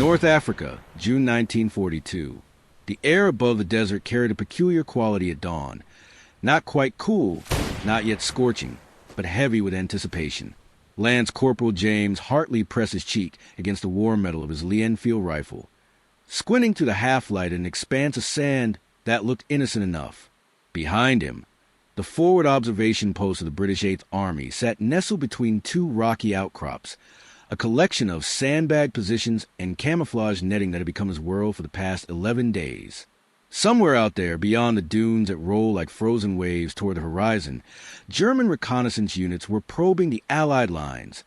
North Africa, June 1942. The air above the desert carried a peculiar quality at dawn. Not quite cool, not yet scorching, but heavy with anticipation. Lance Corporal James Hartley pressed his cheek against the warm metal of his Lee Enfield rifle, squinting through the half-light at an expanse of sand that looked innocent enough. Behind him, the forward observation post of the British Eighth Army sat nestled between two rocky outcrops, a collection of sandbag positions and camouflage netting that had become his world for the past 11 days. Somewhere out there, beyond the dunes that roll like frozen waves toward the horizon, German reconnaissance units were probing the Allied lines,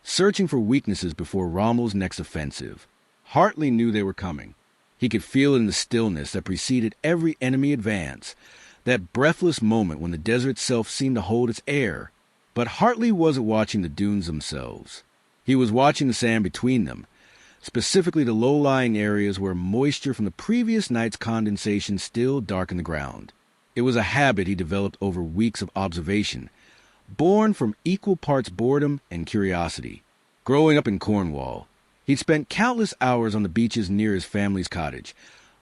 searching for weaknesses before Rommel's next offensive. Hartley knew they were coming. He could feel it in the stillness that preceded every enemy advance, that breathless moment when the desert itself seemed to hold its air. But Hartley wasn't watching the dunes themselves. He was watching the sand between them, specifically the low-lying areas where moisture from the previous night's condensation still darkened the ground. It was a habit he developed over weeks of observation, born from equal parts boredom and curiosity. Growing up in Cornwall, he'd spent countless hours on the beaches near his family's cottage,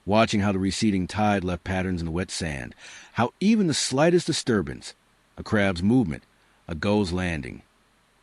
watching how the receding tide left patterns in the wet sand, how even the slightest disturbance, a crab's movement, a gull's landing,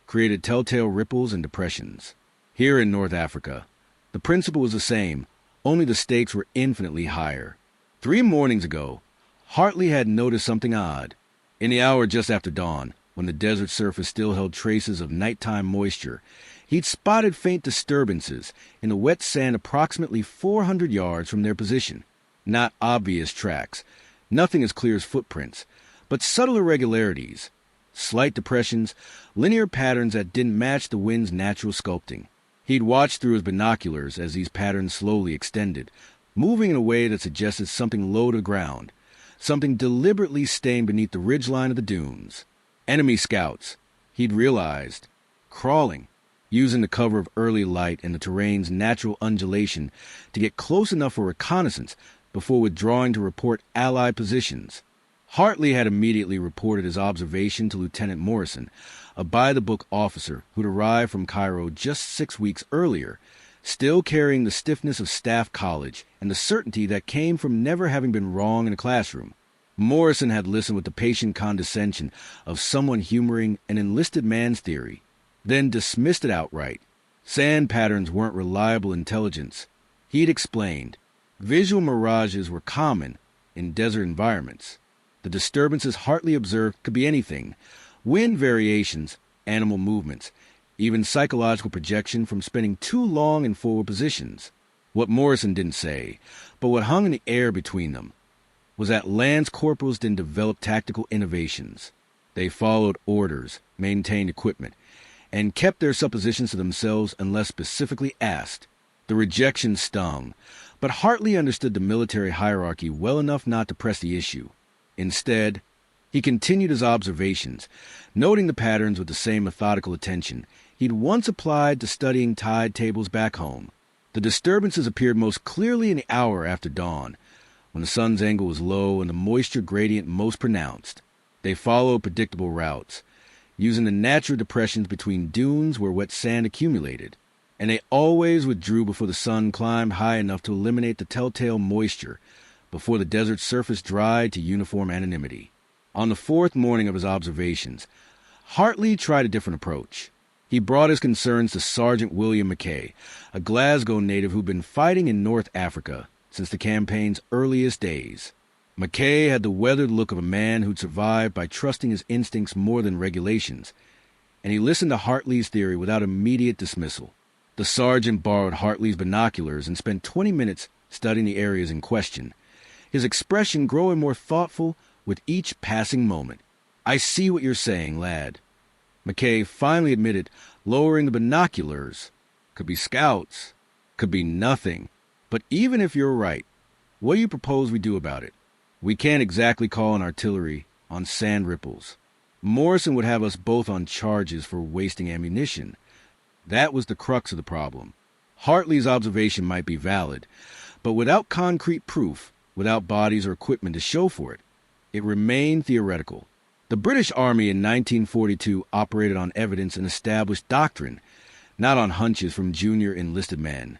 created telltale ripples and depressions. Here in North Africa, the principle was the same, only the stakes were infinitely higher. 3 mornings ago, Hartley had noticed something odd. In the hour just after dawn, when the desert surface still held traces of nighttime moisture, he'd spotted faint disturbances in the wet sand approximately 400 yards from their position. Not obvious tracks, nothing as clear as footprints, but subtle irregularities, slight depressions, linear patterns that didn't match the wind's natural sculpting. He'd watched through his binoculars as these patterns slowly extended, moving in a way that suggested something low to the ground, something deliberately staying beneath the ridgeline of the dunes. Enemy scouts, he'd realized, crawling, using the cover of early light and the terrain's natural undulation to get close enough for reconnaissance before withdrawing to report Allied positions. Hartley had immediately reported his observation to Lieutenant Morrison, a by-the-book officer who'd arrived from Cairo just 6 weeks earlier, still carrying the stiffness of staff college and the certainty that came from never having been wrong in a classroom. Morrison had listened with the patient condescension of someone humoring an enlisted man's theory, then dismissed it outright. Sand patterns weren't reliable intelligence. He'd explained, visual mirages were common in desert environments. The disturbances Hartley observed could be anything: wind variations, animal movements, even psychological projection from spending too long in forward positions. What Morrison didn't say, but what hung in the air between them, was that Lance Corporals didn't develop tactical innovations. They followed orders, maintained equipment, and kept their suppositions to themselves unless specifically asked. The rejection stung, but Hartley understood the military hierarchy well enough not to press the issue. Instead, he continued his observations, noting the patterns with the same methodical attention he'd once applied to studying tide tables back home. The disturbances appeared most clearly in the hour after dawn, when the sun's angle was low and the moisture gradient most pronounced. They followed predictable routes, using the natural depressions between dunes where wet sand accumulated, and they always withdrew before the sun climbed high enough to eliminate the telltale moisture, before the desert surface dried to uniform anonymity. On the 4th morning of his observations, Hartley tried a different approach. He brought his concerns to Sergeant William Mackay, a Glasgow native who'd been fighting in North Africa since the campaign's earliest days. Mackay had the weathered look of a man who'd survived by trusting his instincts more than regulations, and he listened to Hartley's theory without immediate dismissal. The sergeant borrowed Hartley's binoculars and spent 20 minutes studying the areas in question, his expression growing more thoughtful with each passing moment. "I see what you're saying, lad," Mackay finally admitted, lowering the binoculars. "Could be scouts, could be nothing. But even if you're right, what do you propose we do about it? We can't exactly call in artillery on sand ripples. Morrison would have us both on charges for wasting ammunition." That was the crux of the problem. Hartley's observation might be valid, but without concrete proof, without bodies or equipment to show for it, it remained theoretical. The British Army in 1942 operated on evidence and established doctrine, not on hunches from junior enlisted men.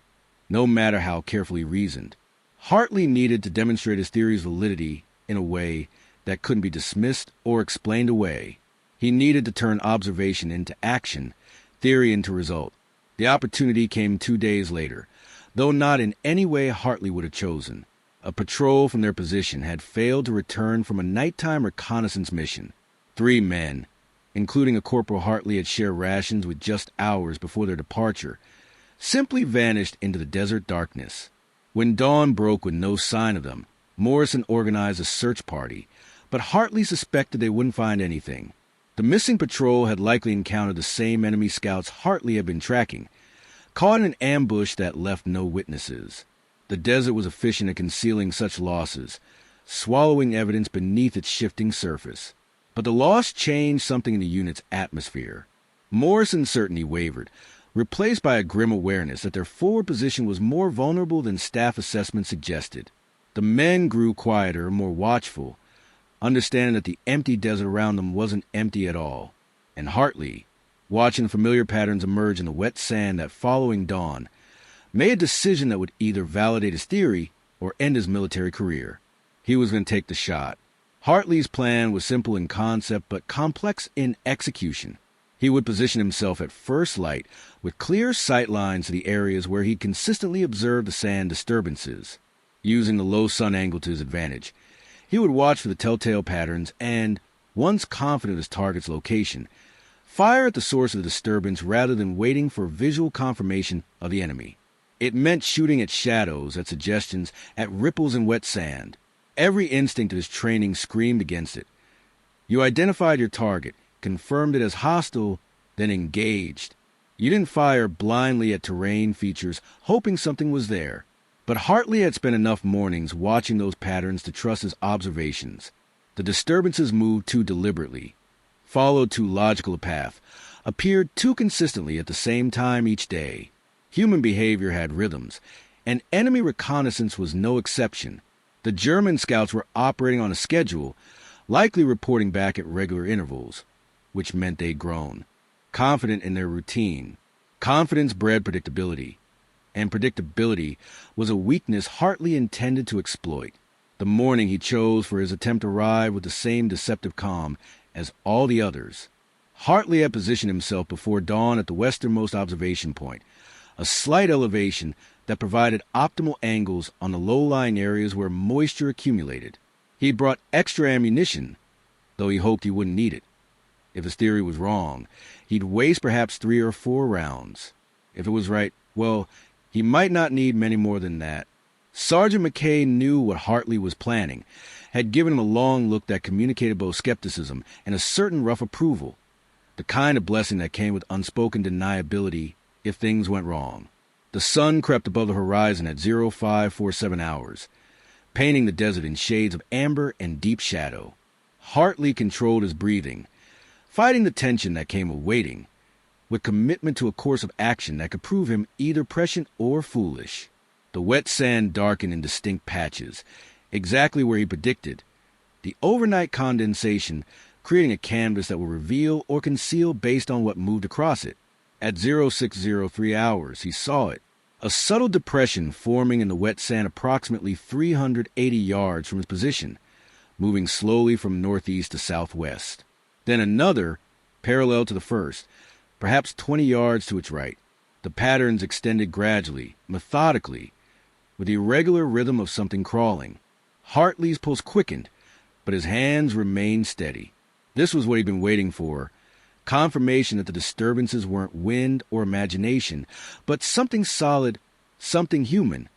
no matter how carefully reasoned. Hartley needed to demonstrate his theory's validity in a way that couldn't be dismissed or explained away. He needed to turn observation into action, theory into result. The opportunity came 2 days later, though not in any way Hartley would have chosen. A patrol from their position had failed to return from a nighttime reconnaissance mission. 3 men, including a Corporal Hartley had shared rations with just hours before their departure, simply vanished into the desert darkness. When dawn broke with no sign of them, Morrison organized a search party, but Hartley suspected they wouldn't find anything. The missing patrol had likely encountered the same enemy scouts Hartley had been tracking, caught in an ambush that left no witnesses. The desert was efficient at concealing such losses, swallowing evidence beneath its shifting surface. But the loss changed something in the unit's atmosphere. Morrison's certainty wavered, replaced by a grim awareness that their forward position was more vulnerable than staff assessment suggested. The men grew quieter, more watchful, understanding that the empty desert around them wasn't empty at all. And Hartley, watching familiar patterns emerge in the wet sand that following dawn, made a decision that would either validate his theory or end his military career. He was going to take the shot. Hartley's plan was simple in concept but complex in execution. He would position himself at first light with clear sight lines to the areas where he'd consistently observed the sand disturbances. Using the low sun angle to his advantage, he would watch for the telltale patterns and, once confident of his target's location, fire at the source of the disturbance rather than waiting for visual confirmation of the enemy. It meant shooting at shadows, at suggestions, at ripples in wet sand. Every instinct of his training screamed against it. You identified your target, confirmed it as hostile, then engaged. You didn't fire blindly at terrain features, hoping something was there. But Hartley had spent enough mornings watching those patterns to trust his observations. The disturbances moved too deliberately, followed too logical a path, appeared too consistently at the same time each day. Human behavior had rhythms, and enemy reconnaissance was no exception. The German scouts were operating on a schedule, likely reporting back at regular intervals, which meant they'd grown, confident in their routine. Confidence bred predictability, and predictability was a weakness Hartley intended to exploit. The morning he chose for his attempt arrived with the same deceptive calm as all the others. Hartley had positioned himself before dawn at the westernmost observation point, a slight elevation that provided optimal angles on the low-lying areas where moisture accumulated. He'd brought extra ammunition, though he hoped he wouldn't need it. If his theory was wrong, he'd waste perhaps 3 or 4 rounds. If it was right, well, he might not need many more than that. Sergeant McKay knew what Hartley was planning, had given him a long look that communicated both skepticism and a certain rough approval, the kind of blessing that came with unspoken deniability if things went wrong. The sun crept above the horizon at 0547 hours, painting the desert in shades of amber and deep shadow. Hartley controlled his breathing, fighting the tension that came with waiting, with commitment to a course of action that could prove him either prescient or foolish. The wet sand darkened in distinct patches, exactly where he predicted, the overnight condensation creating a canvas that would reveal or conceal based on what moved across it. At 0603 hours, he saw it, a subtle depression forming in the wet sand approximately 380 yards from his position, moving slowly from northeast to southwest. Then another, parallel to the first, perhaps 20 yards to its right. The patterns extended gradually, methodically, with the irregular rhythm of something crawling. Hartley's pulse quickened, but his hands remained steady. This was what he'd been waiting for, confirmation that the disturbances weren't wind or imagination, but something solid, something human,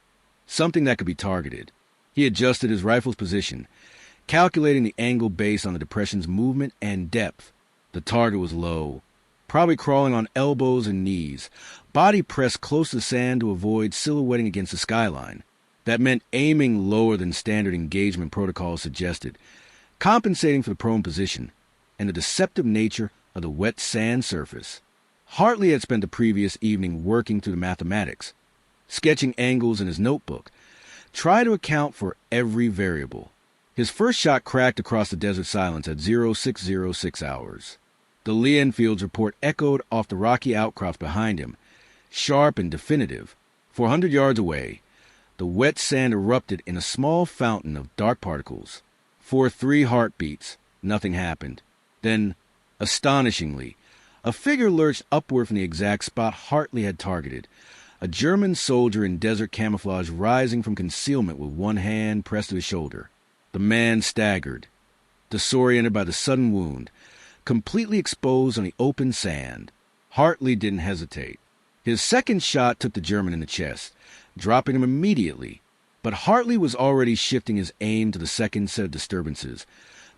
something that could be targeted. He adjusted his rifle's position, calculating the angle based on the depression's movement and depth. The target was low, probably crawling on elbows and knees, body pressed close to the sand to avoid silhouetting against the skyline. That meant aiming lower than standard engagement protocols suggested, compensating for the prone position and the deceptive nature of the wet sand surface. Hartley had spent the previous evening working through the mathematics, sketching angles in his notebook, trying to account for every variable. His first shot cracked across the desert silence at 0606 hours. The Lee Enfield's report echoed off the rocky outcrops behind him, sharp and definitive, 400 yards away, the wet sand erupted in a small fountain of dark particles. For 3 heartbeats, nothing happened. Then, astonishingly, a figure lurched upward from the exact spot Hartley had targeted. A German soldier in desert camouflage rising from concealment with one hand pressed to his shoulder. The man staggered, disoriented by the sudden wound, completely exposed on the open sand. Hartley didn't hesitate. His second shot took the German in the chest, dropping him immediately. But Hartley was already shifting his aim to the second set of disturbances,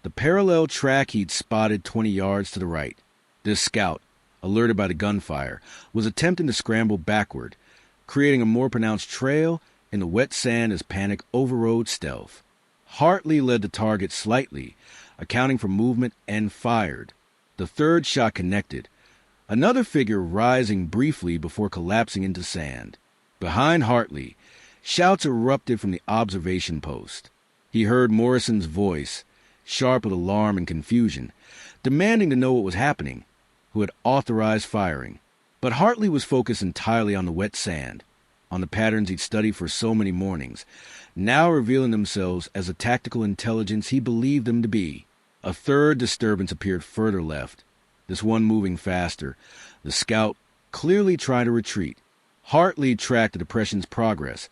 the parallel track he'd spotted 20 yards to the right. This scout, alerted by the gunfire, was attempting to scramble backward, creating a more pronounced trail in the wet sand as panic overrode stealth. Hartley led the target slightly, accounting for movement, and fired. The third shot connected, another figure rising briefly before collapsing into sand. Behind Hartley, shouts erupted from the observation post. He heard Morrison's voice, sharp with alarm and confusion, demanding to know what was happening, who had authorized firing. But Hartley was focused entirely on the wet sand, on the patterns he'd studied for so many mornings, now revealing themselves as the tactical intelligence he believed them to be. A third disturbance appeared further left, this one moving faster, the scout clearly trying to retreat. Hartley tracked the depression's progress,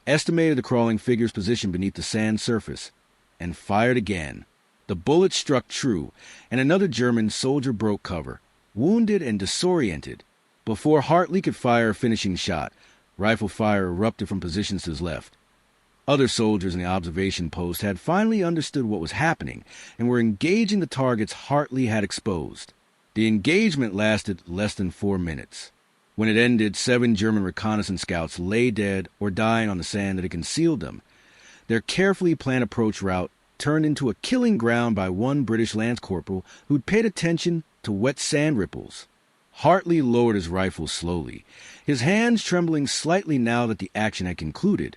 estimated the crawling figure's position beneath the sand surface, and fired again. The bullet struck true, and another German soldier broke cover, wounded and disoriented. Before Hartley could fire a finishing shot, rifle fire erupted from positions to his left. Other soldiers in the observation post had finally understood what was happening and were engaging the targets Hartley had exposed. The engagement lasted less than 4 minutes. When it ended, 7 German reconnaissance scouts lay dead or dying on the sand that had concealed them. Their carefully planned approach route turned into a killing ground by one British lance corporal who'd paid attention to wet sand ripples. Hartley lowered his rifle slowly, his hands trembling slightly now that the action had concluded,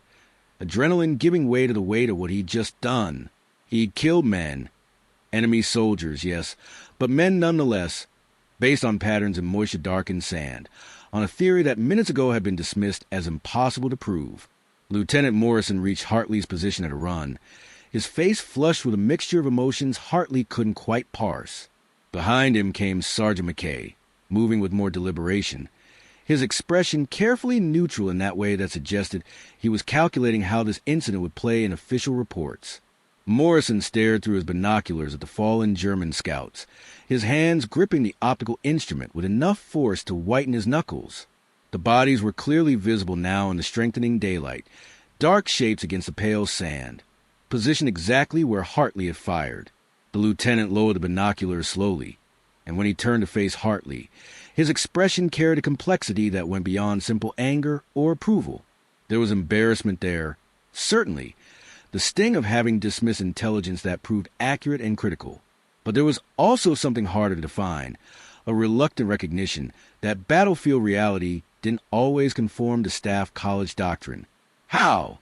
adrenaline giving way to the weight of what he'd just done. He'd killed men, enemy soldiers, yes, but men nonetheless, based on patterns in moisture-darkened sand, on a theory that minutes ago had been dismissed as impossible to prove. Lieutenant Morrison reached Hartley's position at a run, his face flushed with a mixture of emotions Hartley couldn't quite parse. Behind him came Sergeant McKay, moving with more deliberation, his expression carefully neutral in that way that suggested he was calculating how this incident would play in official reports. Morrison stared through his binoculars at the fallen German scouts, his hands gripping the optical instrument with enough force to whiten his knuckles. The bodies were clearly visible now in the strengthening daylight, dark shapes against the pale sand, positioned exactly where Hartley had fired. The lieutenant lowered the binoculars slowly, and when he turned to face Hartley, his expression carried a complexity that went beyond simple anger or approval. There was embarrassment there, certainly, the sting of having dismissed intelligence that proved accurate and critical. But there was also something harder to define, a reluctant recognition that battlefield reality didn't always conform to staff college doctrine. "How?"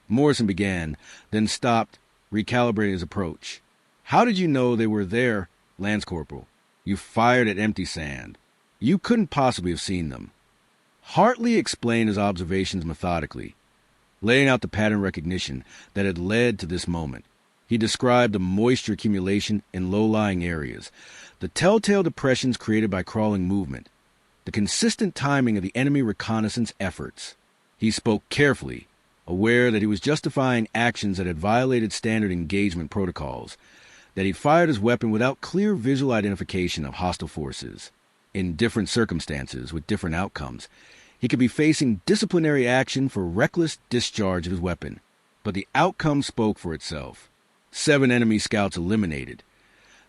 Morrison began, then stopped, recalibrating his approach. "How did you know they were there, Lance Corporal? You fired at empty sand. You couldn't possibly have seen them." Hartley explained his observations methodically, laying out the pattern recognition that had led to this moment. He described the moisture accumulation in low-lying areas, the telltale depressions created by crawling movement, the consistent timing of the enemy reconnaissance efforts. He spoke carefully, aware that he was justifying actions that had violated standard engagement protocols, that he'd fired his weapon without clear visual identification of hostile forces. In different circumstances, with different outcomes, he could be facing disciplinary action for reckless discharge of his weapon. But the outcome spoke for itself. 7 enemy scouts eliminated.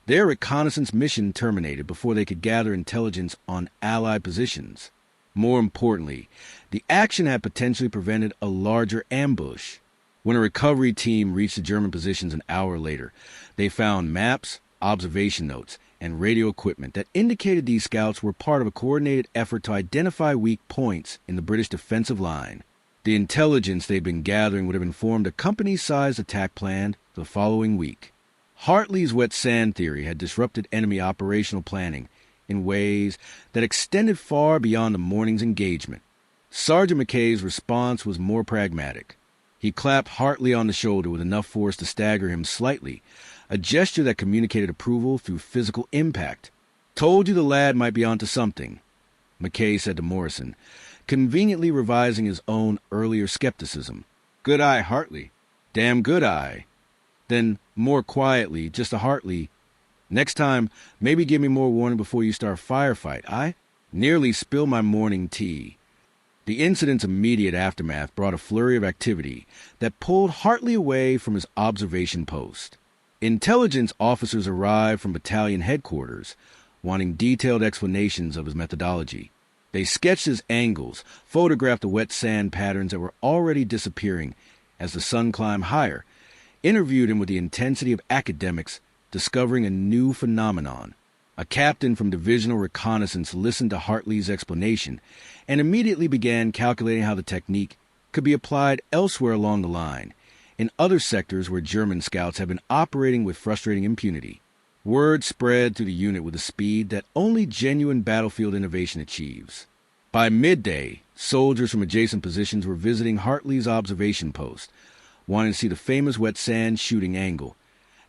Their reconnaissance mission terminated before they could gather intelligence on Allied positions. More importantly, the action had potentially prevented a larger ambush. When a recovery team reached the German positions an hour later, they found maps, observation notes, and radio equipment that indicated these scouts were part of a coordinated effort to identify weak points in the British defensive line. The intelligence they'd been gathering would have informed a company-sized attack plan for the following week. Hartley's wet sand theory had disrupted enemy operational planning in ways that extended far beyond the morning's engagement. Sergeant McKay's response was more pragmatic. He clapped Hartley on the shoulder with enough force to stagger him slightly, a gesture that communicated approval through physical impact. "Told you the lad might be onto something," McKay said to Morrison, conveniently revising his own earlier skepticism. "Good eye, Hartley." "Damn good eye." Then, more quietly, just to Hartley, "Next time, maybe give me more warning before you start a firefight, aye?" Nearly spilled my morning tea. The incident's immediate aftermath brought a flurry of activity that pulled Hartley away from his observation post. Intelligence officers arrived from battalion headquarters, wanting detailed explanations of his methodology. They sketched his angles, photographed the wet sand patterns that were already disappearing as the sun climbed higher, interviewed him with the intensity of academics discovering a new phenomenon. A captain from Divisional Reconnaissance listened to Hartley's explanation and immediately began calculating how the technique could be applied elsewhere along the line, in other sectors where German scouts have been operating with frustrating impunity. Word spread through the unit with a speed that only genuine battlefield innovation achieves. By midday, soldiers from adjacent positions were visiting Hartley's observation post, wanting to see the famous wet sand shooting angle,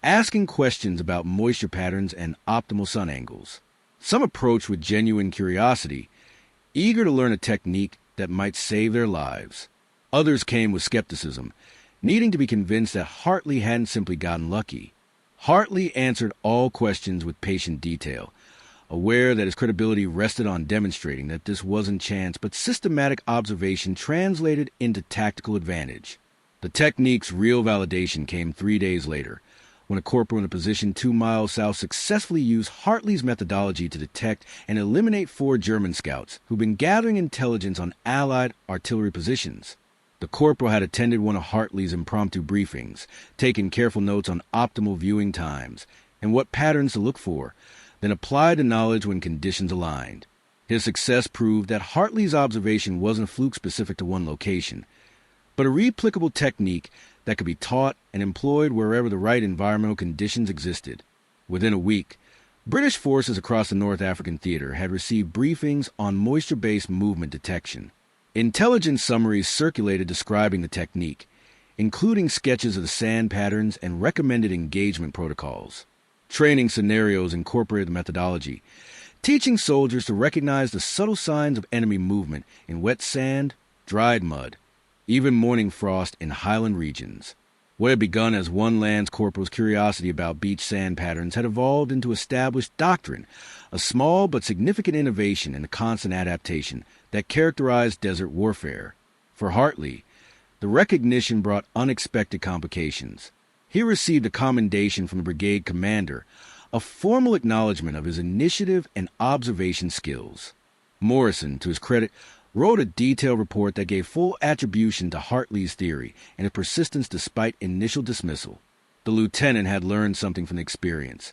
asking questions about moisture patterns and optimal sun angles. Some approached with genuine curiosity, eager to learn a technique that might save their lives. Others came with skepticism, needing to be convinced that Hartley hadn't simply gotten lucky. Hartley answered all questions with patient detail, aware that his credibility rested on demonstrating that this wasn't chance but systematic observation translated into tactical advantage. The technique's real validation came 3 days later, when a corporal in a position 2 miles south successfully used Hartley's methodology to detect and eliminate 4 German scouts who'd been gathering intelligence on Allied artillery positions. The corporal had attended one of Hartley's impromptu briefings, taken careful notes on optimal viewing times and what patterns to look for, then applied the knowledge when conditions aligned. His success proved that Hartley's observation wasn't a fluke specific to one location, but a replicable technique that could be taught and employed wherever the right environmental conditions existed. Within a week, British forces across the North African theater had received briefings on moisture-based movement detection. Intelligence summaries circulated describing the technique, including sketches of the sand patterns and recommended engagement protocols. Training scenarios incorporated the methodology, teaching soldiers to recognize the subtle signs of enemy movement in wet sand, dried mud, even morning frost in highland regions. What had begun as one lance corporal's curiosity about beach sand patterns had evolved into established doctrine, a small but significant innovation in the constant adaptation that characterized desert warfare. For Hartley, the recognition brought unexpected complications. He received a commendation from the brigade commander, a formal acknowledgement of his initiative and observation skills. Morrison, to his credit, wrote a detailed report that gave full attribution to Hartley's theory and its persistence despite initial dismissal. The lieutenant had learned something from the experience,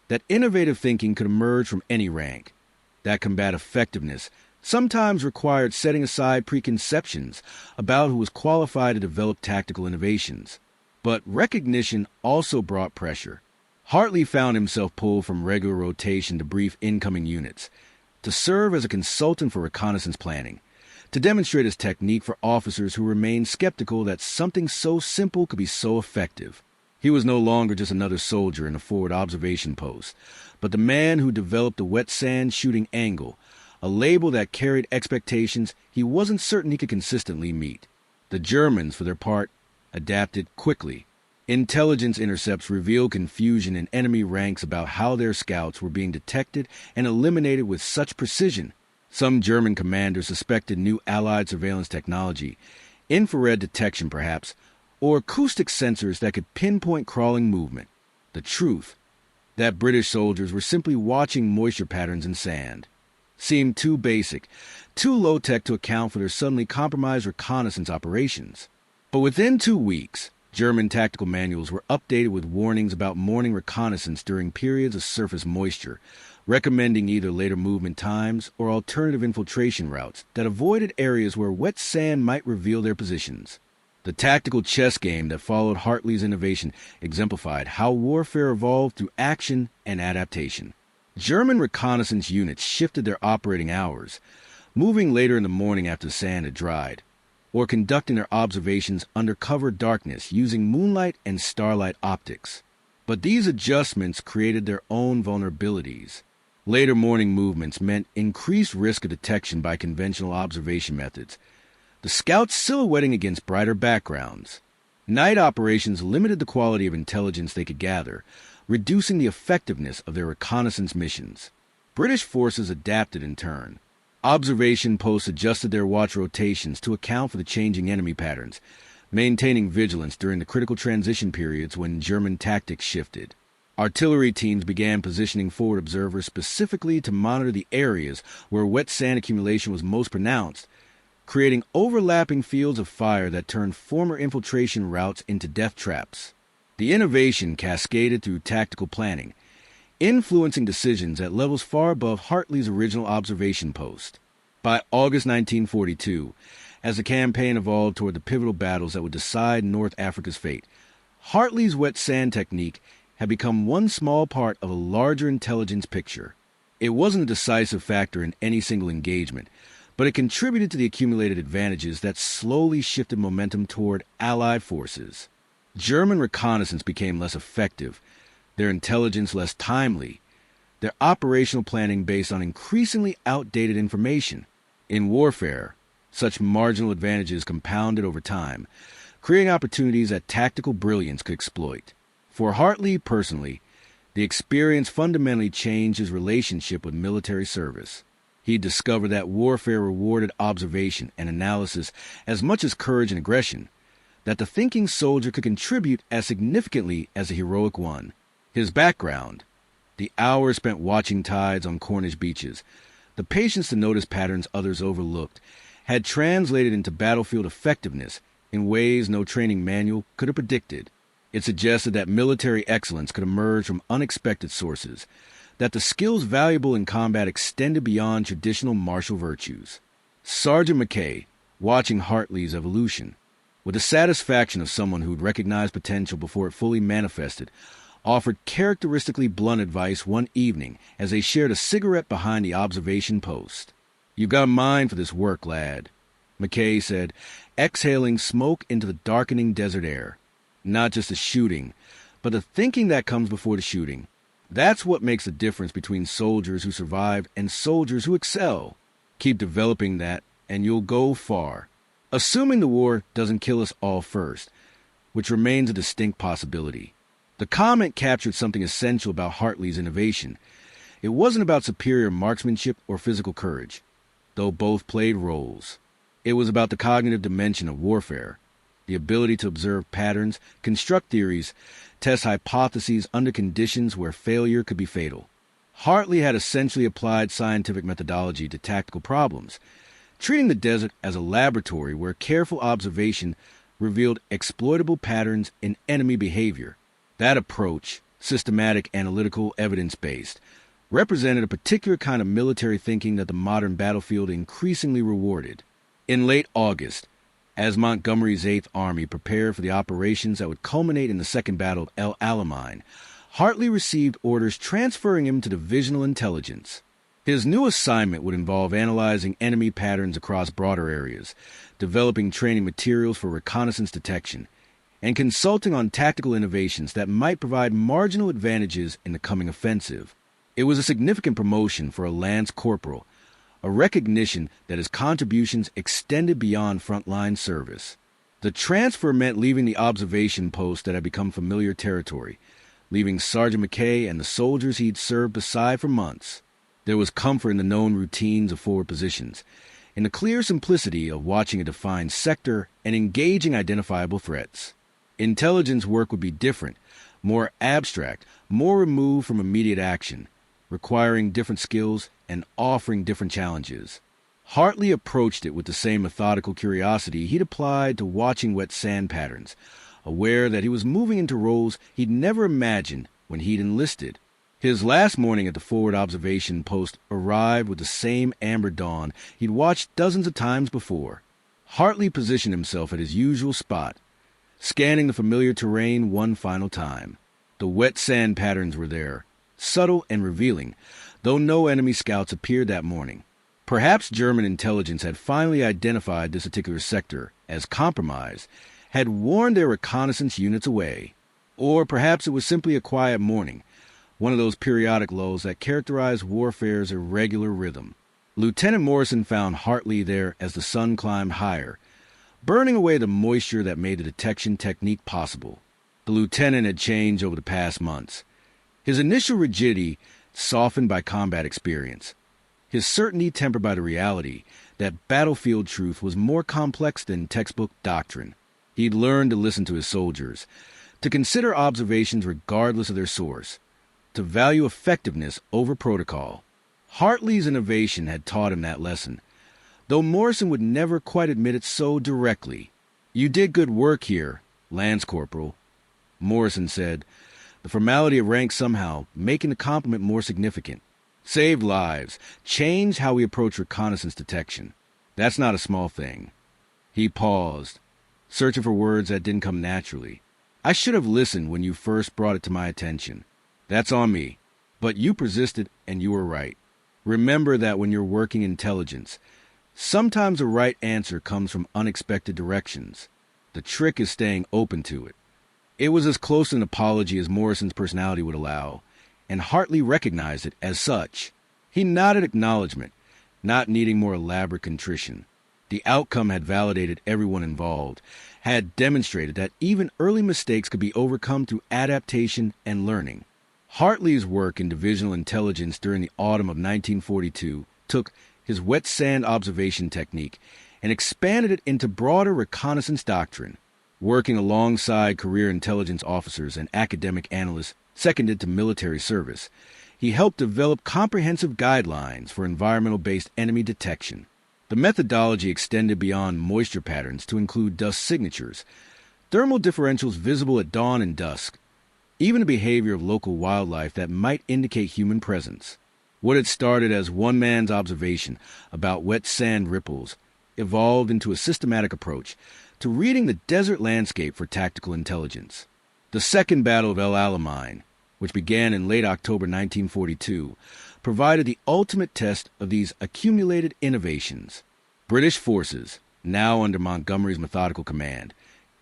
that innovative thinking could emerge from any rank, that combat effectiveness sometimes required setting aside preconceptions about who was qualified to develop tactical innovations. But recognition also brought pressure. Hartley found himself pulled from regular rotation to brief incoming units, to serve as a consultant for reconnaissance planning, to demonstrate his technique for officers who remained skeptical that something so simple could be so effective. He was no longer just another soldier in a forward observation post, but the man who developed the wet sand shooting angle, a label that carried expectations he wasn't certain he could consistently meet. The Germans, for their part, adapted quickly. Intelligence intercepts revealed confusion in enemy ranks about how their scouts were being detected and eliminated with such precision. Some German commanders suspected new Allied surveillance technology, infrared detection perhaps, or acoustic sensors that could pinpoint crawling movement. The truth, that British soldiers were simply watching moisture patterns in sand, seemed too basic, too low-tech to account for their suddenly compromised reconnaissance operations. But within 2 weeks, German tactical manuals were updated with warnings about morning reconnaissance during periods of surface moisture, recommending either later movement times or alternative infiltration routes that avoided areas where wet sand might reveal their positions. The tactical chess game that followed Hartley's innovation exemplified how warfare evolved through action and adaptation. German reconnaissance units shifted their operating hours, moving later in the morning after the sand had dried, or conducting their observations under cover darkness using moonlight and starlight optics. But these adjustments created their own vulnerabilities. Later morning movements meant increased risk of detection by conventional observation methods, the scouts silhouetting against brighter backgrounds. Night operations limited the quality of intelligence they could gather, reducing the effectiveness of their reconnaissance missions. British forces adapted in turn. Observation posts adjusted their watch rotations to account for the changing enemy patterns, maintaining vigilance during the critical transition periods when German tactics shifted. Artillery teams began positioning forward observers specifically to monitor the areas where wet sand accumulation was most pronounced, creating overlapping fields of fire that turned former infiltration routes into death traps. The innovation cascaded through tactical planning, influencing decisions at levels far above Hartley's original observation post. By August 1942, as the campaign evolved toward the pivotal battles that would decide North Africa's fate, Hartley's wet sand technique had become one small part of a larger intelligence picture. It wasn't a decisive factor in any single engagement, but it contributed to the accumulated advantages that slowly shifted momentum toward Allied forces. German reconnaissance became less effective, their intelligence less timely, their operational planning based on increasingly outdated information. In warfare, such marginal advantages compounded over time, creating opportunities that tactical brilliance could exploit. For Hartley personally, the experience fundamentally changed his relationship with military service. He discovered that warfare rewarded observation and analysis as much as courage and aggression, that the thinking soldier could contribute as significantly as the heroic one. His background, the hours spent watching tides on Cornish beaches, the patience to notice patterns others overlooked, had translated into battlefield effectiveness in ways no training manual could have predicted. It suggested that military excellence could emerge from unexpected sources, that the skills valuable in combat extended beyond traditional martial virtues. Sergeant Mackay, watching Hartley's evolution, with the satisfaction of someone who'd recognized potential before it fully manifested, offered characteristically blunt advice one evening as they shared a cigarette behind the observation post. "You've got a mind for this work, lad," Mackay said, exhaling smoke into the darkening desert air. "Not just the shooting, but the thinking that comes before the shooting. That's what makes the difference between soldiers who survive and soldiers who excel. Keep developing that, and you'll go far. Assuming the war doesn't kill us all first, which remains a distinct possibility." The comment captured something essential about Hartley's innovation. It wasn't about superior marksmanship or physical courage, though both played roles. It was about the cognitive dimension of warfare, the ability to observe patterns, construct theories, test hypotheses under conditions where failure could be fatal. Hartley had essentially applied scientific methodology to tactical problems, treating the desert as a laboratory where careful observation revealed exploitable patterns in enemy behavior. That approach, systematic, analytical, evidence-based, represented a particular kind of military thinking that the modern battlefield increasingly rewarded. In late August, as Montgomery's Eighth Army prepared for the operations that would culminate in the Second Battle of El Alamein, Hartley received orders transferring him to divisional intelligence. His new assignment would involve analyzing enemy patterns across broader areas, developing training materials for reconnaissance detection, and consulting on tactical innovations that might provide marginal advantages in the coming offensive. It was a significant promotion for a lance corporal, a recognition that his contributions extended beyond frontline service. The transfer meant leaving the observation post that had become familiar territory, leaving Sergeant Mackay and the soldiers he'd served beside for months. There was comfort in the known routines of forward positions, in the clear simplicity of watching a defined sector and engaging identifiable threats. Intelligence work would be different, more abstract, more removed from immediate action, requiring different skills and offering different challenges. Hartley approached it with the same methodical curiosity he'd applied to watching wet sand patterns, aware that he was moving into roles he'd never imagined when he'd enlisted. His last morning at the forward observation post arrived with the same amber dawn he'd watched dozens of times before. Hartley positioned himself at his usual spot, scanning the familiar terrain one final time. The wet sand patterns were there, subtle and revealing, though no enemy scouts appeared that morning. Perhaps German intelligence had finally identified this particular sector as compromised, had warned their reconnaissance units away. Or perhaps it was simply a quiet morning, one of those periodic lulls that characterize warfare's irregular rhythm. Lieutenant Morrison found Hartley there as the sun climbed higher, burning away the moisture that made the detection technique possible. The lieutenant had changed over the past months. His initial rigidity softened by combat experience. His certainty tempered by the reality that battlefield truth was more complex than textbook doctrine. He'd learned to listen to his soldiers, to consider observations regardless of their source, to value effectiveness over protocol. Hartley's innovation had taught him that lesson, though Morrison would never quite admit it so directly. "You did good work here, Lance Corporal," Morrison said, the formality of rank somehow making the compliment more significant. "Saved lives, changed how we approach reconnaissance detection. That's not a small thing." He paused, searching for words that didn't come naturally. "I should have listened when you first brought it to my attention. That's on me. But you persisted, and you were right. Remember that when you're working intelligence, sometimes the right answer comes from unexpected directions. The trick is staying open to it." It was as close an apology as Morrison's personality would allow, and Hartley recognized it as such. He nodded acknowledgement, not needing more elaborate contrition. The outcome had validated everyone involved, had demonstrated that even early mistakes could be overcome through adaptation and learning. Hartley's work in divisional intelligence during the autumn of 1942 took his wet sand observation technique and expanded it into broader reconnaissance doctrine. Working alongside career intelligence officers and academic analysts seconded to military service, he helped develop comprehensive guidelines for environmental-based enemy detection. The methodology extended beyond moisture patterns to include dust signatures, thermal differentials visible at dawn and dusk, even the behavior of local wildlife that might indicate human presence. What had started as one man's observation about wet sand ripples evolved into a systematic approach to reading the desert landscape for tactical intelligence. The Second Battle of El Alamein, which began in late October 1942, provided the ultimate test of these accumulated innovations. British forces, now under Montgomery's methodical command,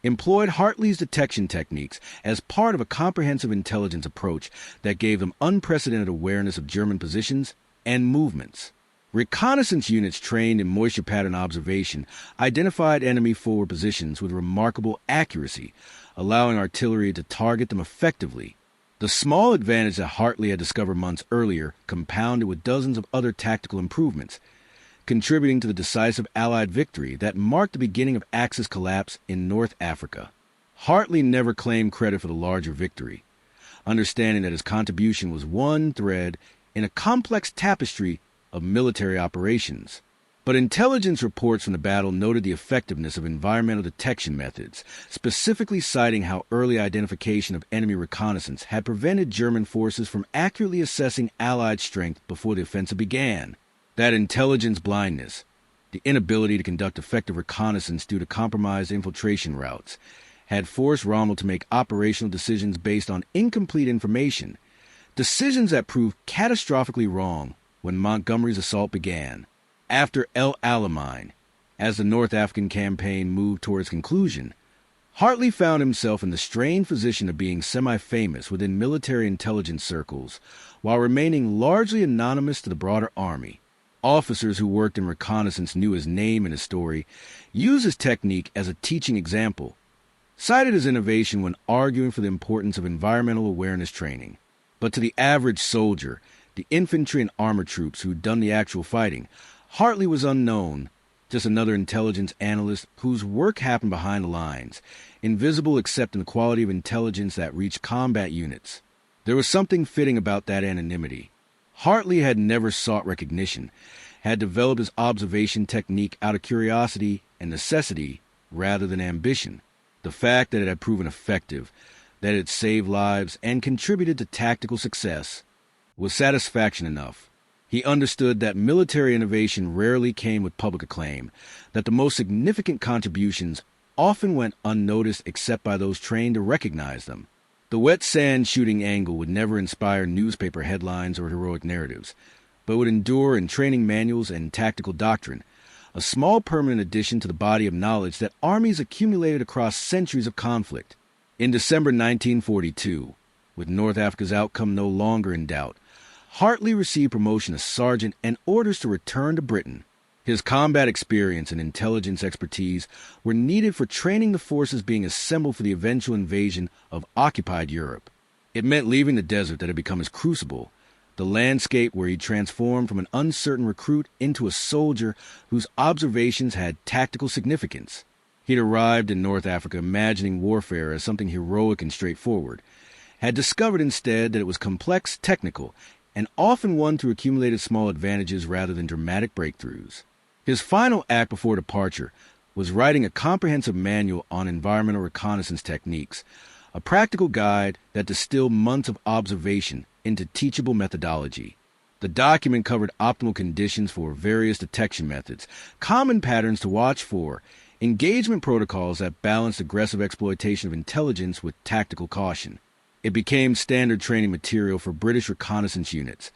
employed Hartley's detection techniques as part of a comprehensive intelligence approach that gave them unprecedented awareness of German positions and movements. Reconnaissance units trained in moisture pattern observation identified enemy forward positions with remarkable accuracy, allowing artillery to target them effectively. The small advantage that Hartley had discovered months earlier compounded with dozens of other tactical improvements, contributing to the decisive Allied victory that marked the beginning of Axis collapse in North Africa. Hartley never claimed credit for the larger victory, understanding that his contribution was one thread in a complex tapestry of military operations. But intelligence reports from the battle noted the effectiveness of environmental detection methods, specifically citing how early identification of enemy reconnaissance had prevented German forces from accurately assessing Allied strength before the offensive began. That intelligence blindness, the inability to conduct effective reconnaissance due to compromised infiltration routes, had forced Rommel to make operational decisions based on incomplete information, decisions that proved catastrophically wrong when Montgomery's assault began. After El Alamein, as the North African campaign moved towards conclusion, Hartley found himself in the strained position of being semi-famous within military intelligence circles, while remaining largely anonymous to the broader army. Officers who worked in reconnaissance knew his name and his story, used his technique as a teaching example, cited his innovation when arguing for the importance of environmental awareness training. But to the average soldier, the infantry and armor troops who'd done the actual fighting, Hartley was unknown, just another intelligence analyst whose work happened behind the lines, invisible except in the quality of intelligence that reached combat units. There was something fitting about that anonymity. Hartley had never sought recognition, had developed his observation technique out of curiosity and necessity rather than ambition. The fact that it had proven effective, that it had saved lives and contributed to tactical success, was satisfaction enough. He understood that military innovation rarely came with public acclaim, that the most significant contributions often went unnoticed except by those trained to recognize them. The wet sand shooting angle would never inspire newspaper headlines or heroic narratives, but would endure in training manuals and tactical doctrine, a small permanent addition to the body of knowledge that armies accumulated across centuries of conflict. In December 1942, with North Africa's outcome no longer in doubt, Hartley received promotion as sergeant and orders to return to Britain. His combat experience and intelligence expertise were needed for training the forces being assembled for the eventual invasion of occupied Europe. It meant leaving the desert that had become his crucible, the landscape where he transformed from an uncertain recruit into a soldier whose observations had tactical significance. He'd arrived in North Africa imagining warfare as something heroic and straightforward, had discovered instead that it was complex, technical, and often won through accumulated small advantages rather than dramatic breakthroughs. His final act before departure was writing a comprehensive manual on environmental reconnaissance techniques, a practical guide that distilled months of observation into teachable methodology. The document covered optimal conditions for various detection methods, common patterns to watch for, engagement protocols that balanced aggressive exploitation of intelligence with tactical caution. It became standard training material for British reconnaissance units,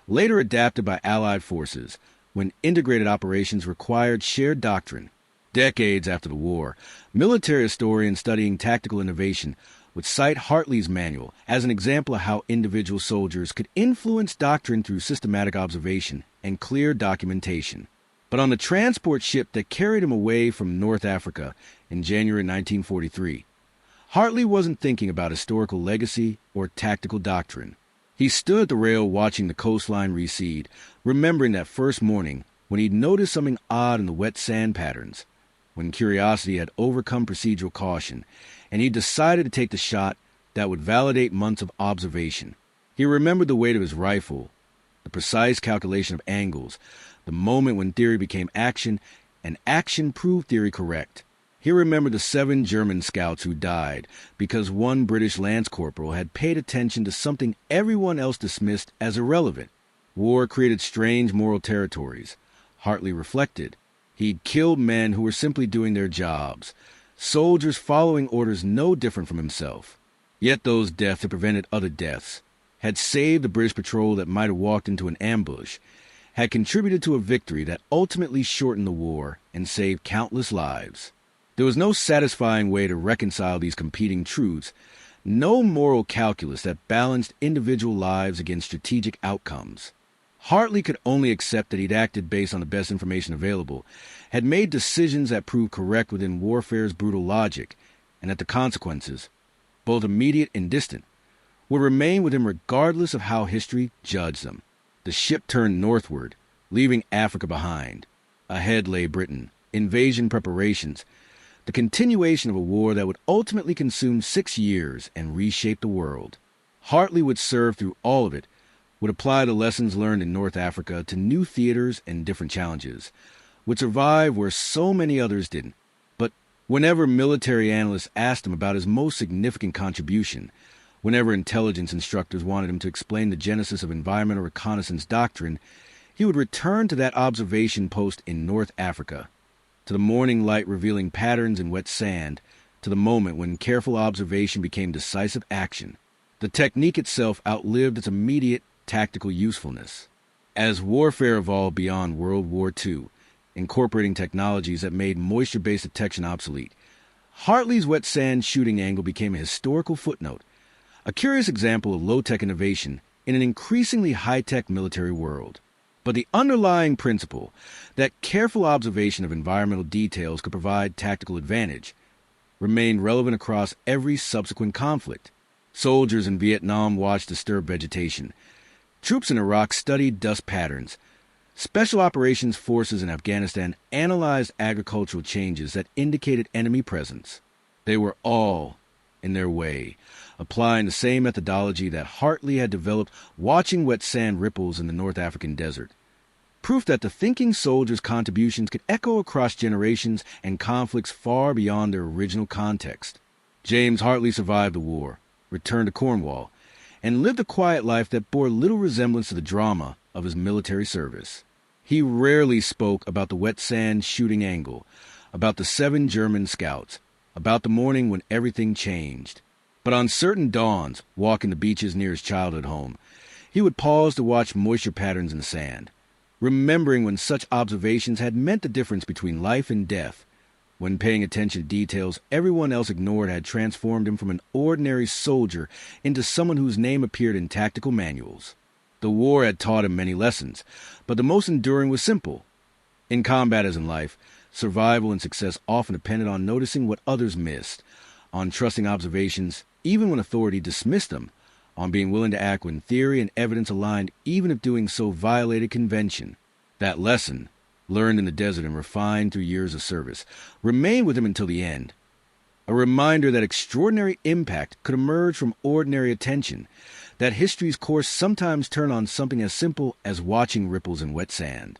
later adapted by Allied forces, when integrated operations required shared doctrine. Decades after the war, military historians studying tactical innovation would cite Hartley's manual as an example of how individual soldiers could influence doctrine through systematic observation and clear documentation. But on the transport ship that carried him away from North Africa in January 1943, Hartley wasn't thinking about historical legacy or tactical doctrine. He stood at the rail watching the coastline recede, remembering that first morning when he'd noticed something odd in the wet sand patterns, when curiosity had overcome procedural caution, and he decided to take the shot that would validate months of observation. He remembered the weight of his rifle, the precise calculation of angles, the moment when theory became action, and action proved theory correct. He remembered the 7 German scouts who died because one British lance corporal had paid attention to something everyone else dismissed as irrelevant. War created strange moral territories. Hartley reflected. He'd killed men who were simply doing their jobs, soldiers following orders no different from himself. Yet those deaths had prevented other deaths, had saved the British patrol that might have walked into an ambush, had contributed to a victory that ultimately shortened the war and saved countless lives. There was no satisfying way to reconcile these competing truths, no moral calculus that balanced individual lives against strategic outcomes. Hartley could only accept that he'd acted based on the best information available, had made decisions that proved correct within warfare's brutal logic, and that the consequences, both immediate and distant, would remain with him regardless of how history judged them. The ship turned northward, leaving Africa behind. Ahead lay Britain, invasion preparations, the continuation of a war that would ultimately consume 6 years and reshape the world. Hartley would serve through all of it, would apply the lessons learned in North Africa to new theaters and different challenges, would survive where so many others didn't. But whenever military analysts asked him about his most significant contribution, whenever intelligence instructors wanted him to explain the genesis of environmental reconnaissance doctrine, he would return to that observation post in North Africa, to the morning light revealing patterns in wet sand, to the moment when careful observation became decisive action. The technique itself outlived its immediate tactical usefulness. As warfare evolved beyond World War II, incorporating technologies that made moisture-based detection obsolete, Hartley's wet sand shooting angle became a historical footnote, a curious example of low-tech innovation in an increasingly high-tech military world. But the underlying principle that careful observation of environmental details could provide tactical advantage remained relevant across every subsequent conflict. Soldiers in Vietnam watched disturbed vegetation. Troops in Iraq studied dust patterns. Special operations forces in Afghanistan analyzed agricultural changes that indicated enemy presence. They were all, in their way, applying the same methodology that Hartley had developed watching wet sand ripples in the North African desert. Proof that the thinking soldiers' contributions could echo across generations and conflicts far beyond their original context. James Hartley survived the war, returned to Cornwall, and lived a quiet life that bore little resemblance to the drama of his military service. He rarely spoke about the wet sand shooting angle, about the 7 German scouts, about the morning when everything changed. But on certain dawns, walking the beaches near his childhood home, He would pause to watch moisture patterns in the sand, remembering when such observations had meant the difference between life and death. When paying attention to details everyone else ignored had transformed him from an ordinary soldier into someone whose name appeared in tactical manuals. The war had taught him many lessons, but the most enduring was simple. In combat as in life, survival and success often depended on noticing what others missed, on trusting observations even when authority dismissed them, on being willing to act when theory and evidence aligned even if doing so violated convention. That lesson, learned in the desert and refined through years of service, remained with him until the end. A reminder that extraordinary impact could emerge from ordinary attention, that history's course sometimes turned on something as simple as watching ripples in wet sand.